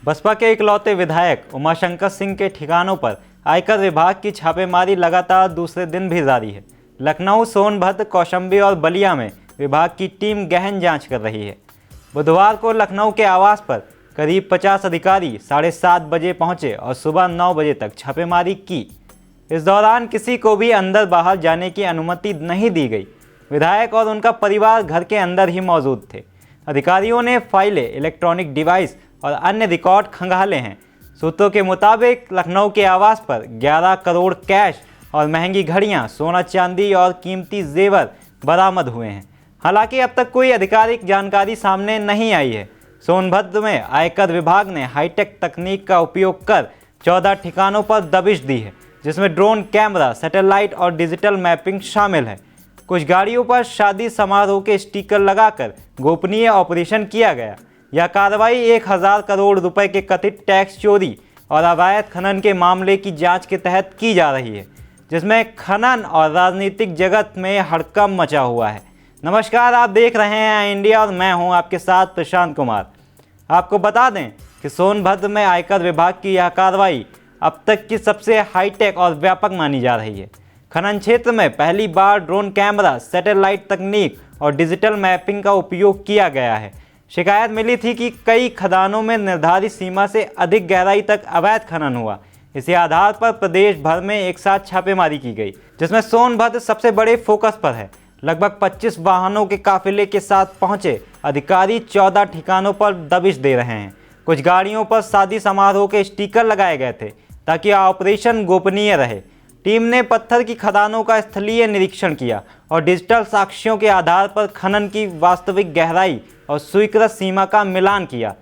बसपा के इकलौते विधायक उमाशंकर सिंह के ठिकानों पर आयकर विभाग की छापेमारी लगातार दूसरे दिन भी जारी है। लखनऊ, सोनभद्र, कौशाम्बी और बलिया में विभाग की टीम गहन जांच कर रही है। बुधवार को लखनऊ के आवास पर करीब 50 अधिकारी 7:30 बजे पहुंचे और सुबह 9 बजे तक छापेमारी की। इस दौरान किसी को भी अंदर बाहर जाने की अनुमति नहीं दी गई। विधायक और उनका परिवार घर के अंदर ही मौजूद थे। अधिकारियों ने फाइलें, इलेक्ट्रॉनिक डिवाइस और अन्य रिकॉर्ड खंगाले हैं। सूत्रों के मुताबिक लखनऊ के आवास पर 11 करोड़ कैश और महंगी घड़ियां, सोना चांदी और कीमती जेवर बरामद हुए हैं। हालांकि अब तक कोई आधिकारिक जानकारी सामने नहीं आई है। सोनभद्र में आयकर विभाग ने हाईटेक तकनीक का उपयोग कर 14 ठिकानों पर दबिश दी है, जिसमें ड्रोन कैमरा, सैटेलाइट और डिजिटल मैपिंग शामिल है। कुछ गाड़ियों पर शादी समारोह के स्टिकर लगाकर गोपनीय ऑपरेशन किया गया। यह कार्रवाई 1000 करोड़ रुपए के कथित टैक्स चोरी और अवैध खनन के मामले की जांच के तहत की जा रही है, जिसमें खनन और राजनीतिक जगत में हड़कंप मचा हुआ है। नमस्कार, आप देख रहे हैं इंडिया और मैं हूं आपके साथ प्रशांत कुमार। आपको बता दें कि सोनभद्र में आयकर विभाग की यह कार्रवाई अब तक की सबसे हाईटेक और व्यापक मानी जा रही है। खनन क्षेत्र में पहली बार ड्रोन कैमरा, सैटेलाइट तकनीक और डिजिटल मैपिंग का उपयोग किया गया है। शिकायत मिली थी कि कई खदानों में निर्धारित सीमा से अधिक गहराई तक अवैध खनन हुआ। इसी आधार पर प्रदेश भर में एक साथ छापेमारी की गई, जिसमें सोनभद्र सबसे बड़े फोकस पर है। लगभग 25 वाहनों के काफिले के साथ पहुंचे अधिकारी 14 ठिकानों पर दबिश दे रहे हैं। कुछ गाड़ियों पर शादी समारोह के स्टिकर लगाए गए थे ताकि ऑपरेशन गोपनीय रहे। टीम ने पत्थर की खदानों का स्थलीय निरीक्षण किया और डिजिटल साक्ष्यों के आधार पर खनन की वास्तविक गहराई और स्वीकृत सीमा का मिलान किया।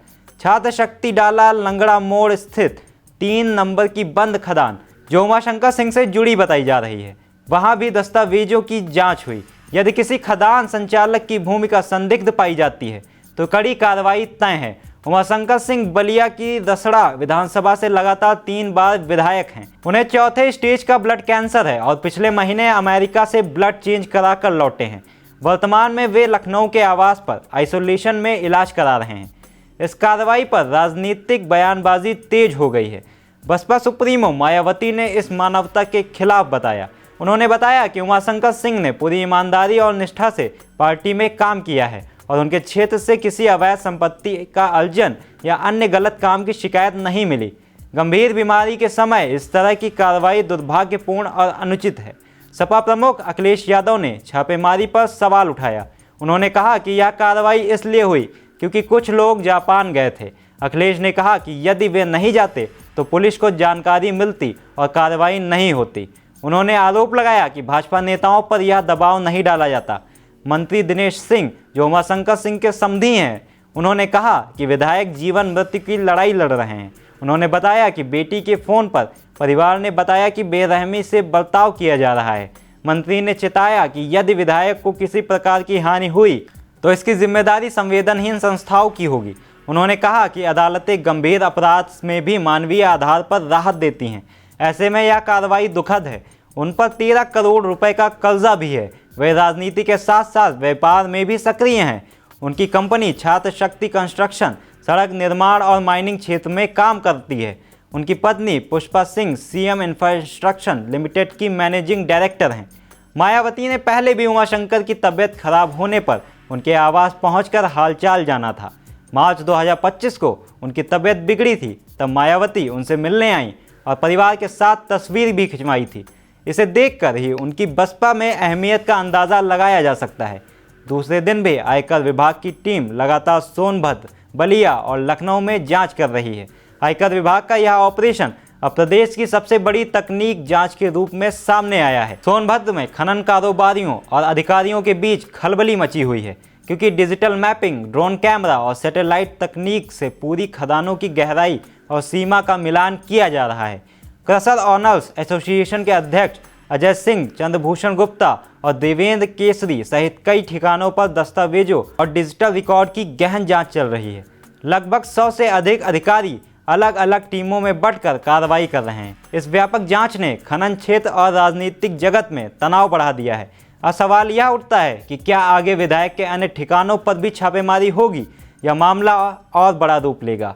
छात्र शक्ति डाला लंगड़ा मोड़ स्थित 3 नंबर की बंद खदान, जो उमाशंकर सिंह से जुड़ी बताई जा रही है, वहां भी दस्तावेजों की जांच हुई। यदि किसी खदान संचालक की भूमिका संदिग्ध पाई जाती है तो कड़ी कार्रवाई तय है। उमाशंकर सिंह बलिया की रसड़ा विधानसभा से लगातार 3 बार विधायक हैं। उन्हें 4थे स्टेज का ब्लड कैंसर है और पिछले महीने अमेरिका से ब्लड चेंज कराकर लौटे हैं। वर्तमान में वे लखनऊ के आवास पर आइसोलेशन में इलाज करा रहे हैं। इस कार्रवाई पर राजनीतिक बयानबाजी तेज हो गई है। बसपा सुप्रीमो मायावती ने इस मानवता के खिलाफ बताया। उन्होंने बताया कि उमाशंकर सिंह ने पूरी ईमानदारी और निष्ठा से पार्टी में काम किया है और उनके क्षेत्र से किसी अवैध संपत्ति का अर्जन या अन्य गलत काम की शिकायत नहीं मिली। गंभीर बीमारी के समय इस तरह की कार्रवाई दुर्भाग्यपूर्ण और अनुचित है। सपा प्रमुख अखिलेश यादव ने छापेमारी पर सवाल उठाया। उन्होंने कहा कि यह कार्रवाई इसलिए हुई क्योंकि कुछ लोग जापान गए थे। अखिलेश ने कहा कि यदि वे नहीं जाते तो पुलिस को जानकारी मिलती और कार्रवाई नहीं होती। उन्होंने आरोप लगाया कि भाजपा नेताओं पर यह दबाव नहीं डाला जाता। मंत्री दिनेश सिंह, जो उमाशंकर सिंह के समधी हैं, उन्होंने कहा कि विधायक जीवन मृत्यु की लड़ाई लड़ रहे हैं। उन्होंने बताया कि बेटी के फ़ोन पर परिवार ने बताया कि बेरहमी से बर्ताव किया जा रहा है। मंत्री ने चेताया कि यदि विधायक को किसी प्रकार की हानि हुई तो इसकी जिम्मेदारी संवेदनहीन संस्थाओं की होगी। उन्होंने कहा कि अदालतें गंभीर अपराध में भी मानवीय आधार पर राहत देती हैं। ऐसे में यह कार्रवाई दुखद है। उन पर 13 करोड़ रुपए का कर्जा भी है। वे राजनीति के साथ साथ व्यापार में भी सक्रिय हैं। उनकी कंपनी छात्र शक्ति कंस्ट्रक्शन सड़क निर्माण और माइनिंग क्षेत्र में काम करती है। उनकी पत्नी Pushpa Singh CM infrastructure limited की मैनेजिंग डायरेक्टर हैं। मायावती ने पहले भी उमाशंकर की तबीयत खराब होने पर उनके आवास पहुंचकर हालचाल जाना था। मार्च 2025 को उनकी तबीयत बिगड़ी थी, तब मायावती उनसे मिलने आईं और परिवार के साथ तस्वीर भी खिंचवाई थी। इसे देखकर ही उनकी बसपा में अहमियत का अंदाज़ा लगाया जा सकता है। दूसरे दिन भी आयकर विभाग की टीम लगातार सोनभद्र, बलिया और लखनऊ में जांच कर रही है। आयकर विभाग का यह ऑपरेशन अब प्रदेश की सबसे बड़ी तकनीक जांच के रूप में सामने आया है। सोनभद्र में खनन कारोबारियों और अधिकारियों के बीच खलबली मची हुई है, क्योंकि डिजिटल मैपिंग, ड्रोन कैमरा और सैटेलाइट तकनीक से पूरी खदानों की गहराई और सीमा का मिलान किया जा रहा है। क्रशर ऑनर्स एसोसिएशन के अध्यक्ष अजय सिंह, चंद्रभूषण गुप्ता और देवेंद्र केसरी सहित कई ठिकानों पर दस्तावेजों और डिजिटल रिकॉर्ड की गहन जांच चल रही है। लगभग 100 से अधिक अधिकारी अलग अलग टीमों में बंटकर कार्रवाई कर रहे हैं। इस व्यापक जांच ने खनन क्षेत्र और राजनीतिक जगत में तनाव बढ़ा दिया है। अब सवाल यह उठता है कि क्या आगे विधायक के अन्य ठिकानों पर भी छापेमारी होगी या मामला और बड़ा रूप लेगा।